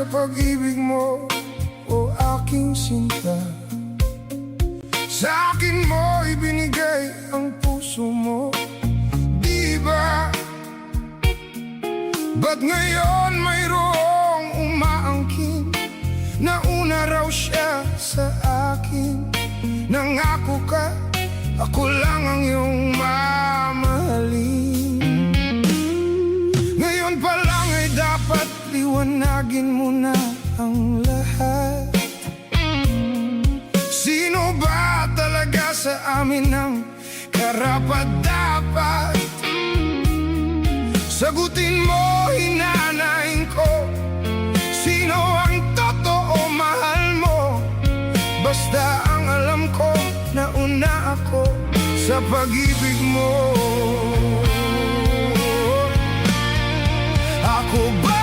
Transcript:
sa pag-ibig mo, o aking sinta. Sa akin mo ibinigay ang puso mo, di ba? Ba't ngayon mayroong umaangkin? Nauna raw siya sa akin. Nangako ka, ako lang ang iyong mamahalin. Ngayon pa lang ay dapat liwanagin mo na ang lahat. Sino ba talaga sa amin ang karapat-dapat? Sagutin mo, hinanaing ko, sino ang totoo mahal mo? Basta ang alam ko, nauna ako sa pag-ibig mo. Ako ba